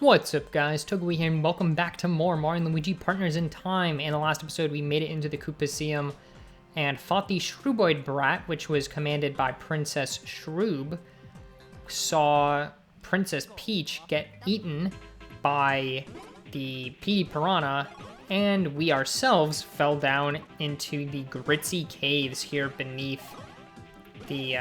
What's up, guys? Togewi here, and welcome back to more Mario and Luigi Partners in Time. In the last episode, we made it into the Koopaseum and fought the Shrooboid Brat, which was commanded by Princess Shroob. Saw Princess Peach get eaten by the Petey Piranha, and we ourselves fell down into the Gritzy Caves here beneath the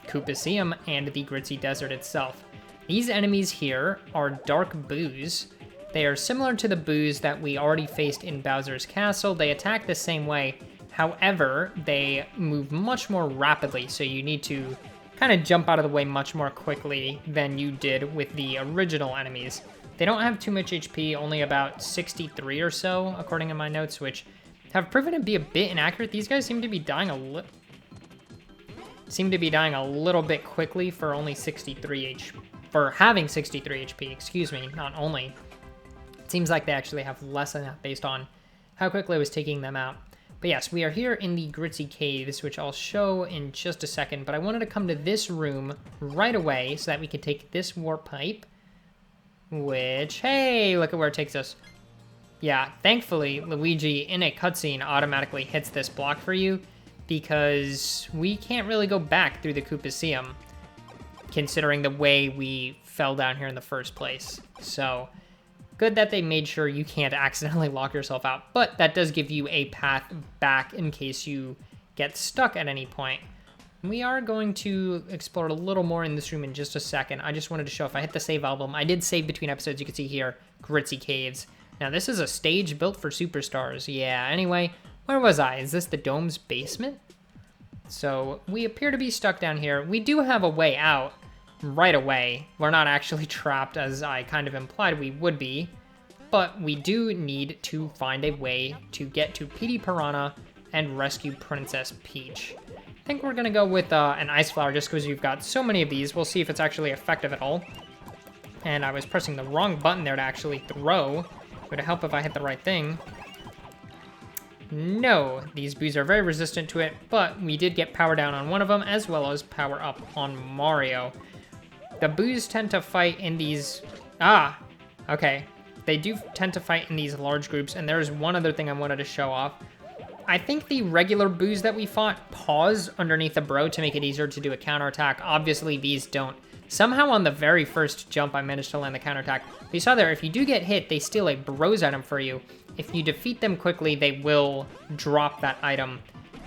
Koopaseum and the Gritzy Desert itself. These enemies here are Dark Boos. They are similar to the Boos that we already faced in Bowser's Castle. They attack the same way. However, they move much more rapidly, so you need to kind of jump out of the way much more quickly than you did with the original enemies. They don't have too much HP, only about 63 or so, according to my notes, which have proven to be a bit inaccurate. These guys seem to be dying a little bit quickly for only 63 HP. For having 63 HP, excuse me, not only. It seems like they actually have less than that based on how quickly I was taking them out. But yes, we are here in the Gritzy Caves, which I'll show in just a second. But I wanted to come to this room right away so that we could take this warp pipe. Which, hey, look at where it takes us. Yeah, thankfully, Luigi, in a cutscene, automatically hits this block for you, because we can't really go back through the Koopaseum, considering the way we fell down here in the first place. So, good that they made sure you can't accidentally lock yourself out, but that does give you a path back in case you get stuck at any point. We are going to explore a little more in this room in just a second. I just wanted to show, if I hit the save album, I did save between episodes. You can see here, Gritzy Caves. Now, this is a stage built for superstars. Yeah, anyway, where was I? Is this the dome's basement? So, we appear to be stuck down here. We do have a way out right away. We're not actually trapped, as I kind of implied we would be, but we do need to find a way to get to Petey Piranha and rescue Princess Peach. I think we're gonna go with an Ice Flower just because we've got so many of these. We'll see if it's actually effective at all. And I was pressing the wrong button there to actually throw. Would it help if I hit the right thing? No, these Boos are very resistant to it, but we did get power down on one of them as well as power up on Mario. The Boos tend to fight in these... okay. They do tend to fight in these large groups, and there's one other thing I wanted to show off. I think the regular Boos that we fought pause underneath the bro to make it easier to do a counterattack. Obviously, these don't. Somehow on the very first jump, I managed to land the counterattack. But you saw there, if you do get hit, they steal a bros item for you. If you defeat them quickly, they will drop that item.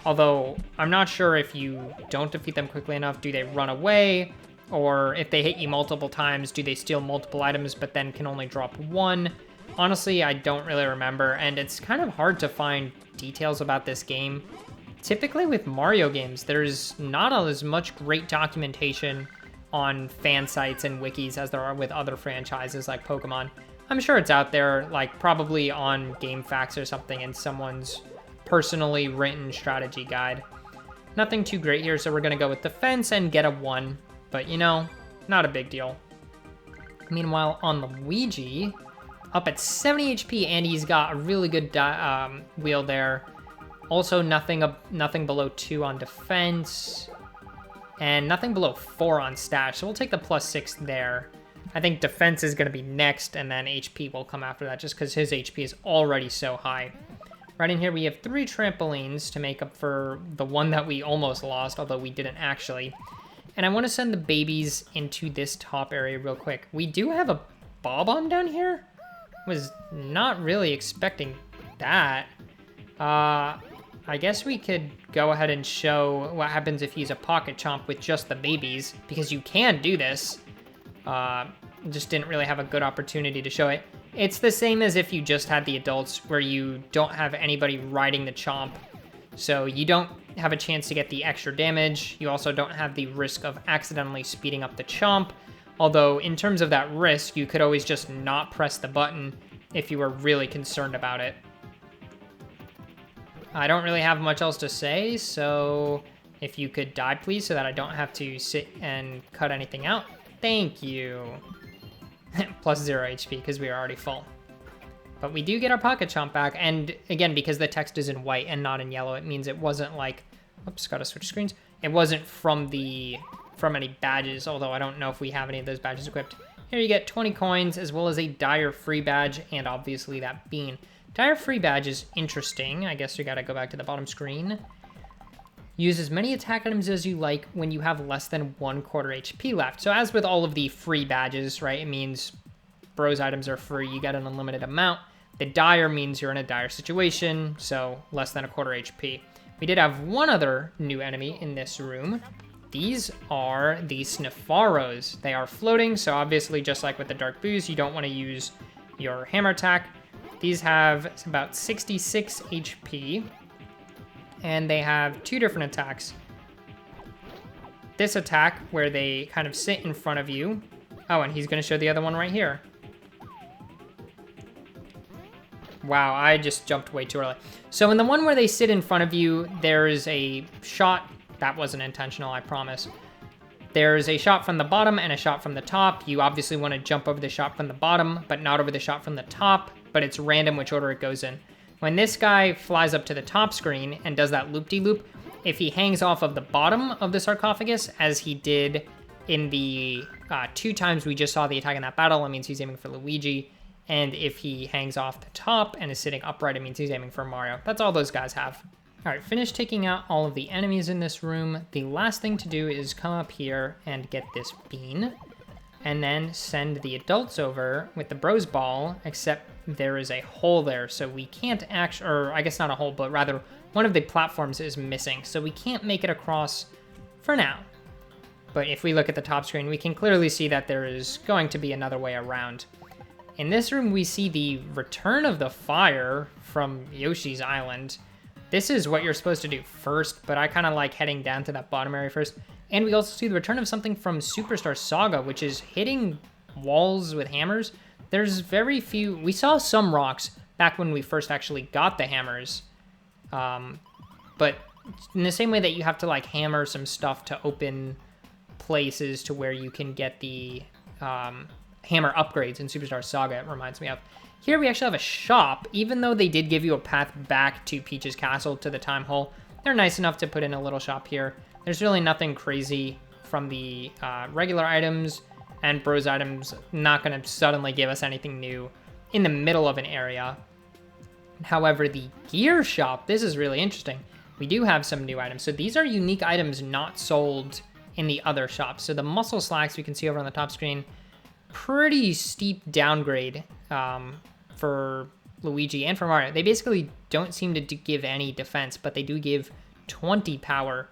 Although, I'm not sure if you don't defeat them quickly enough, do they run away? Or if they hit you multiple times, do they steal multiple items but then can only drop one? Honestly, I don't really remember, and it's kind of hard to find details about this game. Typically with Mario games, there's not as much great documentation on fan sites and wikis as there are with other franchises like Pokemon. I'm sure it's out there, like probably on GameFAQs or something in someone's personally written strategy guide. Nothing too great here, so we're gonna go with defense and get a 1. But, you know, not a big deal. Meanwhile, on Luigi, up at 70 HP, and he's got a really good wheel there. Also, nothing below 2 on defense, and nothing below 4 on stat. So we'll take the +6 there. I think defense is going to be next, and then HP will come after that, just because his HP is already so high. Right in here, we have 3 trampolines to make up for the one that we almost lost, although we didn't actually. And I want to send the babies into this top area real quick. We do have a Bob-omb down here. Was not really expecting that. I guess we could go ahead and show what happens if you use a Pocket Chomp with just the babies, because you can do this. Just didn't really have a good opportunity to show it. It's the same as if you just had the adults, where you don't have anybody riding the Chomp. So you don't have a chance to get the extra damage. You also don't have the risk of accidentally speeding up the Chomp. Although, in terms of that risk, you could always just not press the button if you were really concerned about it. I don't really have much else to say, so if you could die, please, so that I don't have to sit and cut anything out. Thank you. +0 HP, because we are already full. But we do get our Pocket Chomp back, and again, because the text is in white and not in yellow, it means it wasn't like... Oops, gotta switch screens. It wasn't from any badges, although I don't know if we have any of those badges equipped. Here you get 20 coins as well as a dire free badge and obviously that bean. Dire free badge is interesting. I guess you gotta go back to the bottom screen. Use as many attack items as you like when you have less than 1/4 HP left. So as with all of the free badges, right, it means bros items are free, you get an unlimited amount. The dire means you're in a dire situation, so less than 1/4 HP. We did have one other new enemy in this room. These are the Sniffaros. They are floating, so obviously just like with the Dark Boos, you don't want to use your hammer attack. These have about 66 HP. And they have two different attacks. This attack, where they kind of sit in front of you. Oh, and he's going to show the other one right here. Wow, I just jumped way too early. So in the one where they sit in front of you, there's a shot. That wasn't intentional, I promise. There's a shot from the bottom and a shot from the top. You obviously want to jump over the shot from the bottom, but not over the shot from the top. But it's random which order it goes in. When this guy flies up to the top screen and does that loop-de-loop, if he hangs off of the bottom of the sarcophagus, as he did in the 2 times we just saw the attack in that battle, it means he's aiming for Luigi. And if he hangs off the top and is sitting upright, it means he's aiming for Mario. That's all those guys have. All right, finish taking out all of the enemies in this room. The last thing to do is come up here and get this bean. And then send the adults over with the bros ball, except there is a hole there, so we can't actually, or I guess not a hole, but rather one of the platforms is missing, so we can't make it across for now. But if we look at the top screen, we can clearly see that there is going to be another way around. In this room, we see the return of the fire from Yoshi's Island. This is what you're supposed to do first, but I kind of like heading down to that bottom area first. And we also see the return of something from Superstar Saga, which is hitting walls with hammers. There's very few... We saw some rocks back when we first actually got the hammers. But in the same way that you have to, like, hammer some stuff to open places to where you can get the hammer upgrades in Superstar Saga, it reminds me of. Here we actually have a shop. Even though they did give you a path back to Peach's Castle to the time hole, they're nice enough to put in a little shop here. There's really nothing crazy from the regular items, and bros items not going to suddenly give us anything new in the middle of an area. However, the gear shop, this is really interesting. We do have some new items. So these are unique items not sold in the other shops. So the muscle slacks we can see over on the top screen, pretty steep downgrade for Luigi and for Mario. They basically don't seem to give any defense, but they do give 20 power.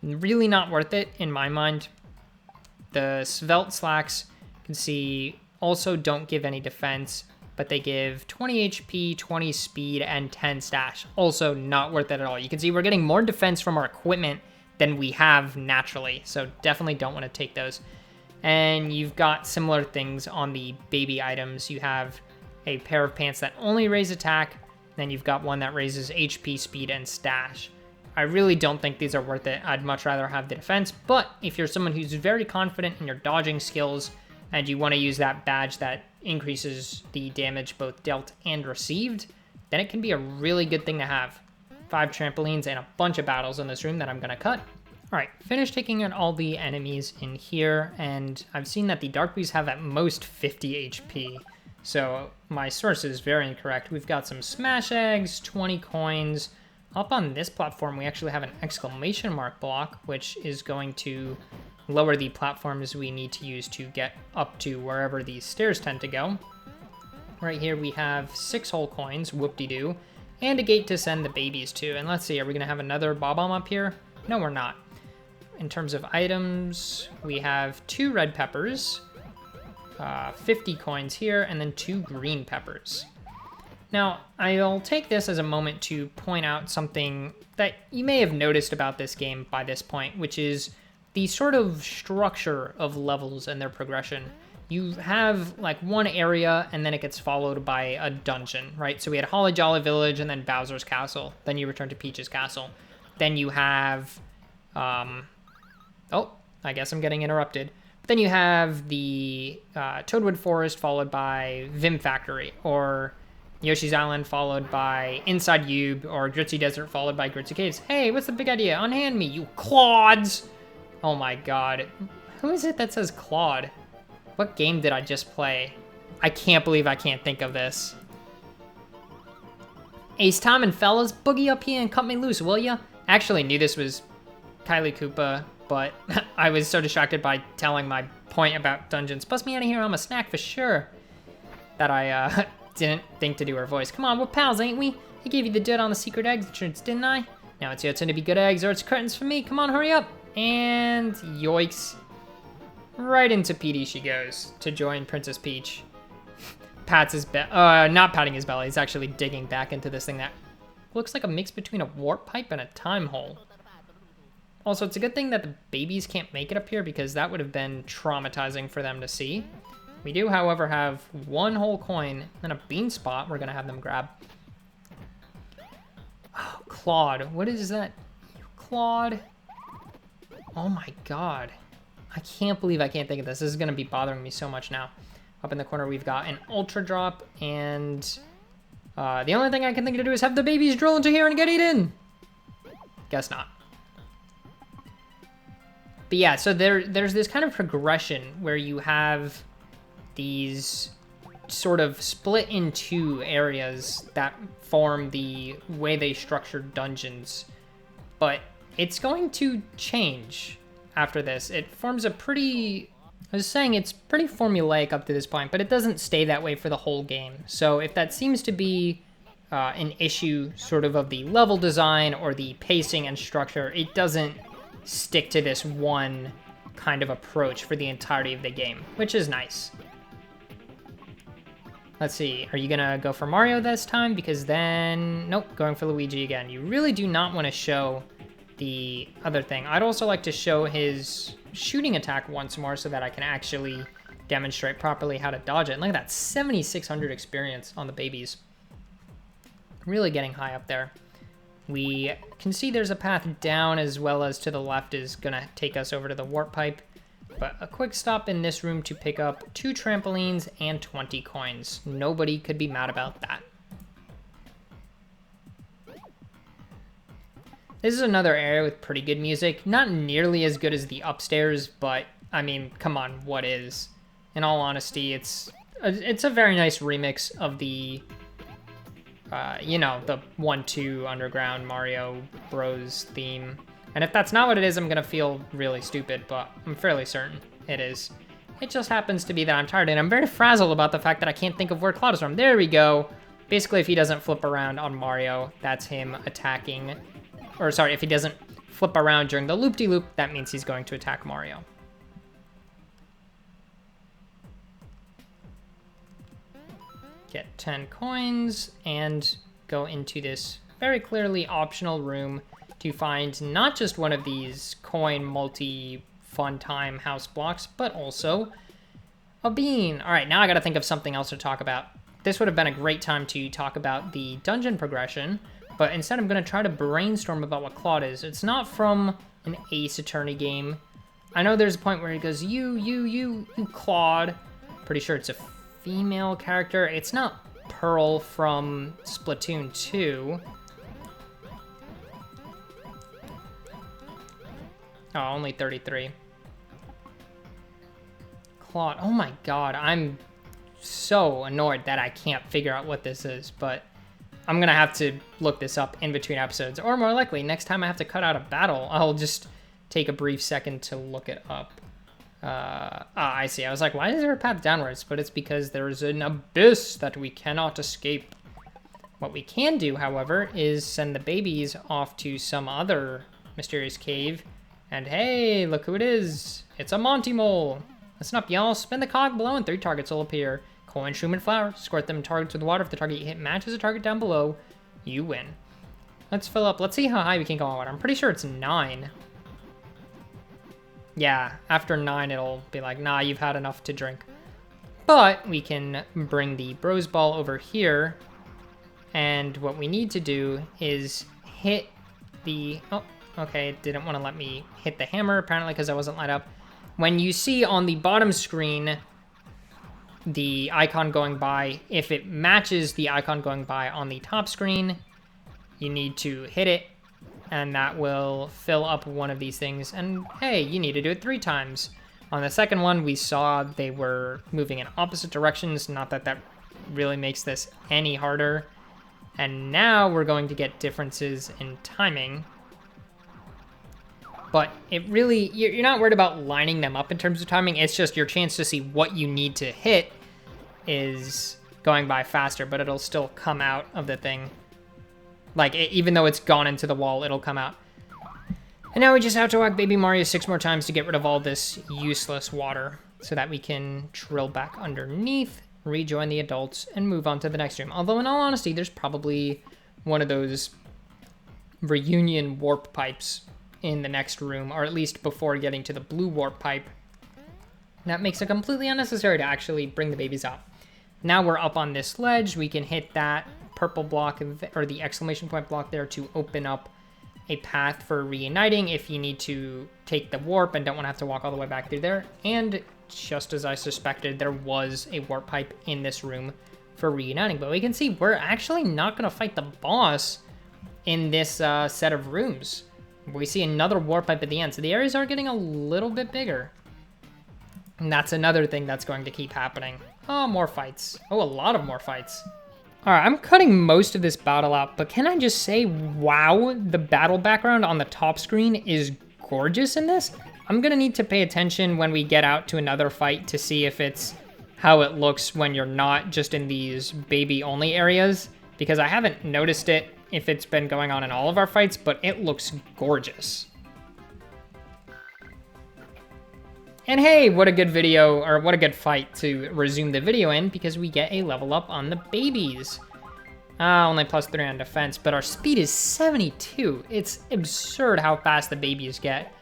Really not worth it in my mind. The svelte slacks, you can see, also don't give any defense, but they give 20 HP, 20 speed, and 10 stash. Also not worth it at all. You can see we're getting more defense from our equipment than we have naturally, so definitely don't want to take those. And you've got similar things on the baby items. You have a pair of pants that only raise attack, then you've got one that raises HP, speed, and stash. I really don't think these are worth it. I'd much rather have the defense, but if you're someone who's very confident in your dodging skills and you want to use that badge that increases the damage both dealt and received, then it can be a really good thing to have. 5 trampolines and a bunch of battles in this room that I'm going to cut. All right, finish taking out all the enemies in here, and I've seen that the Dark Boos have at most 50 HP, so my source is very incorrect. We've got some smash eggs, 20 coins. Up on this platform, we actually have an exclamation mark block, which is going to lower the platforms we need to use to get up to wherever these stairs tend to go. Right here, we have 6 whole coins, whoop-de-doo, and a gate to send the babies to. And let's see, are we going to have another Bob-omb up here? No, we're not. In terms of items, we have 2 red peppers, 50 coins here, and then 2 green peppers. Now, I'll take this as a moment to point out something that you may have noticed about this game by this point, which is the sort of structure of levels and their progression. You have like one area and then it gets followed by a dungeon, right? So we had Holly Jolly Village and then Bowser's Castle. Then you return to Peach's Castle. Then you have, oh, I guess I'm getting interrupted. Then you have the Toadwood Forest followed by Vim Factory, or Yoshi's Island followed by Inside Ube, or Gritzy Desert followed by Gritzy Caves. Hey, what's the big idea? Unhand me, you clods! Oh my god. Who is it that says Clod? What game did I just play? I can't believe I can't think of this. Ace time and fellas, boogie up here and cut me loose, will ya? I actually knew this was Kylie Koopa, but I was so distracted by telling my point about dungeons. Bust me out of here, I'm a snack for sure. That I didn't think to do her voice. Come on, we're pals, ain't we? I gave you the dirt on the secret eggs entrance, didn't I? Now it's your turn to be good eggs or it's curtains for me. Come on, hurry up. And yoinks. Right into PD she goes to join Princess Peach. Pats his not patting his belly, he's actually digging back into this thing that looks like a mix between a warp pipe and a time hole. Also, it's a good thing that the babies can't make it up here because that would have been traumatizing for them to see. We do, however, have one whole coin and a bean spot we're gonna have them grab. Oh, Clod, what is that? Clod? Oh my god. I can't believe I can't think of this. This is gonna be bothering me so much now. Up in the corner, we've got an Ultra Drop, and the only thing I can think to do is have the babies drill into here and get eaten. Guess not. But yeah, so there's this kind of progression where you have these sort of split in two areas that form the way they structure dungeons. But it's going to change after this. It forms a pretty... I was saying it's pretty formulaic up to this point, but it doesn't stay that way for the whole game. So if that seems to be an issue sort of the level design or the pacing and structure, it doesn't stick to this one kind of approach for the entirety of the game, which is nice. Let's see, are you gonna go for Mario this time? Because then, nope, going for Luigi again. You really do not want to show the other thing. I'd also like to show his shooting attack once more so that I can actually demonstrate properly how to dodge it. And look at that, 7,600 experience on the babies. Really getting high up there. We can see there's a path down as well as to the left is gonna take us over to the warp pipe. But a quick stop in this room to pick up 2 trampolines and 20 coins. Nobody could be mad about that. This is another area with pretty good music. Not nearly as good as the upstairs, but I mean, come on, what is? In all honesty, it's a very nice remix of the, you know, the 1-2 Underground Mario Bros theme. And if that's not what it is, I'm gonna feel really stupid, but I'm fairly certain it is. It just happens to be that I'm tired, and I'm very frazzled about the fact that I can't think of where Clod is from. There we go. Basically, if he doesn't flip around on Mario, that's him attacking. Or sorry, if he doesn't flip around during the loop-de-loop, that means he's going to attack Mario. Get 10 coins and go into this very clearly optional room to find not just one of these coin multi-fun time house blocks, but also a bean. All right, now I gotta think of something else to talk about. This would have been a great time to talk about the dungeon progression, but instead I'm gonna try to brainstorm about what Clod is. It's not from an Ace Attorney game. I know there's a point where he goes, you Clod. Pretty sure it's a female character. It's not Pearl from Splatoon 2. Oh, only 33. Clod. Oh my god, I'm so annoyed that I can't figure out what this is, but I'm gonna have to look this up in between episodes, or more likely, next time I have to cut out a battle, I'll just take a brief second to look it up. I see. I was like, why is there a path downwards? But it's because there's an abyss that we cannot escape. What we can do, however, is send the babies off to some other mysterious cave. And hey, look who it is. It's a Monty Mole. Listen up, y'all. Spin the cog below and 3 targets will appear. Coin, shroom, and flower. Squirt them targets with water. If the target you hit matches a target down below, you win. Let's fill up. Let's see how high we can go on water. I'm pretty sure it's 9. Yeah, after 9, it'll be like, nah, you've had enough to drink. But we can bring the Bros Ball over here. And what we need to do is hit the... Oh, okay, it didn't want to let me hit the hammer, apparently, because I wasn't light up. When you see on the bottom screen the icon going by, if it matches the icon going by on the top screen, you need to hit it. And that will fill up one of these things. And hey, you need to do it 3 times. On the second one, we saw they were moving in opposite directions. Not that that really makes this any harder. And now we're going to get differences in timing. But it really, you're not worried about lining them up in terms of timing. It's just your chance to see what you need to hit is going by faster, but it'll still come out of the thing. Like, even though it's gone into the wall, it'll come out. And now we just have to whack Baby Mario 6 more times to get rid of all this useless water so that we can drill back underneath, rejoin the adults, and move on to the next room. Although, in all honesty, there's probably one of those reunion warp pipes in the next room, or at least before getting to the blue warp pipe. That makes it completely unnecessary to actually bring the babies out. Now we're up on this ledge. We can hit that purple block, or the exclamation point block there, to open up a path for reuniting if you need to take the warp and don't want to have to walk all the way back through there. And just as I suspected, there was a warp pipe in this room for reuniting. But we can see we're actually not going to fight the boss in this set of rooms. We see another warp pipe at the end, so the areas are getting a little bit bigger. And that's another thing that's going to keep happening. Oh, more fights. Oh, a lot of more fights. All right, I'm cutting most of this battle out, but can I just say, wow, the battle background on the top screen is gorgeous in this. I'm gonna need to pay attention when we get out to another fight to see if it's how it looks when you're not just in these baby-only areas, because I haven't noticed it if it's been going on in all of our fights, but it looks gorgeous. And hey, what a good video, or what a good fight to resume the video in, because we get a level up on the babies. Only +3 on defense, but our speed is 72. It's absurd how fast the babies get.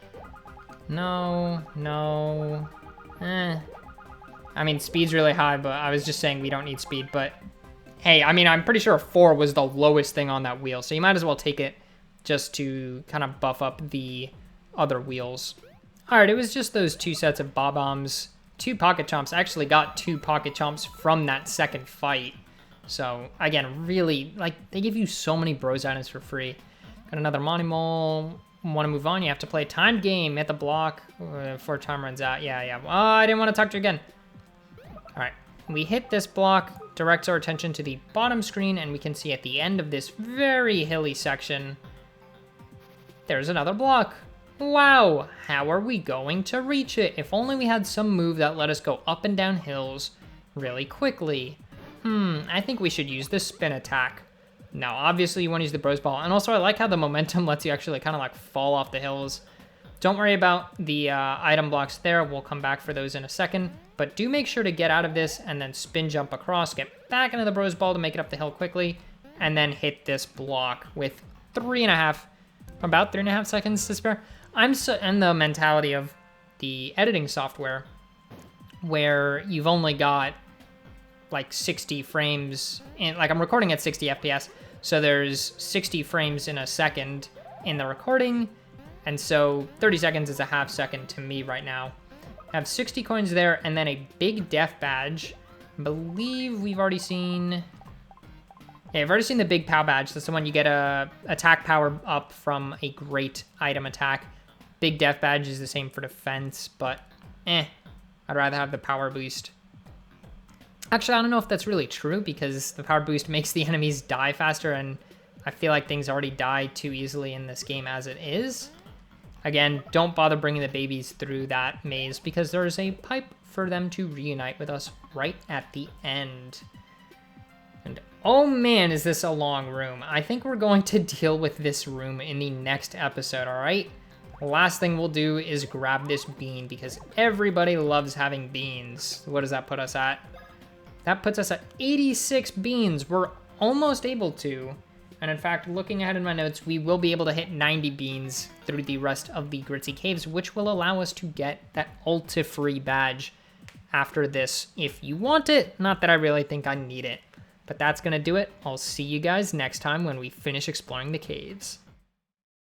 No. I mean, speed's really high, but I was just saying we don't need speed, but hey, I mean, I'm pretty sure 4 was the lowest thing on that wheel, so you might as well take it just to kind of buff up the other wheels. All right, it was just those 2 sets of Bob-ombs, 2 Pocket Chomps. I actually got 2 Pocket Chomps from that second fight. So, again, really, like, they give you so many Bros items for free. Got another Monty Mole. Want to move on? You have to play a timed game. Hit the block before time runs out. Yeah. Oh, I didn't want to talk to you again. All right, we hit this block, directs our attention to the bottom screen, and we can see at the end of this very hilly section, there's another block. Wow, how are we going to reach it? If only we had some move that let us go up and down hills really quickly. I think we should use the spin attack. Now, obviously you want to use the Bros Ball, and also I like how the momentum lets you actually kind of like fall off the hills. Don't worry about the item blocks there. We'll come back for those in a second, but do make sure to get out of this and then spin jump across, get back into the Bros Ball to make it up the hill quickly, and then hit this block with about 3.5 seconds to spare. I'm so in the mentality of the editing software where you've only got like 60 frames, and like I'm recording at 60 FPS, so there's 60 frames in a second in the recording, and so 30 seconds is a half second to me right now. I have 60 coins there, and then a big death badge. I believe we've already seen... Yeah, I've already seen the big POW badge. That's the one you get a attack power up from a great item attack. Big death badge is the same for defense, but I'd rather have the power boost. Actually, I don't know if that's really true, because the power boost makes the enemies die faster, and I feel like things already die too easily in this game as it is. Again, don't bother bringing the babies through that maze, because there's a pipe for them to reunite with us right at the end. And oh man, is this a long room. I think we're going to deal with this room in the next episode, all right? The last thing we'll do is grab this bean, because everybody loves having beans. What does that put us at? That puts us at 86 beans. We're almost able to. And in fact, looking ahead in my notes, we will be able to hit 90 beans through the rest of the Gritzy Caves, which will allow us to get that Ulti-free badge after this if you want it. Not that I really think I need it. But that's going to do it. I'll see you guys next time when we finish exploring the caves.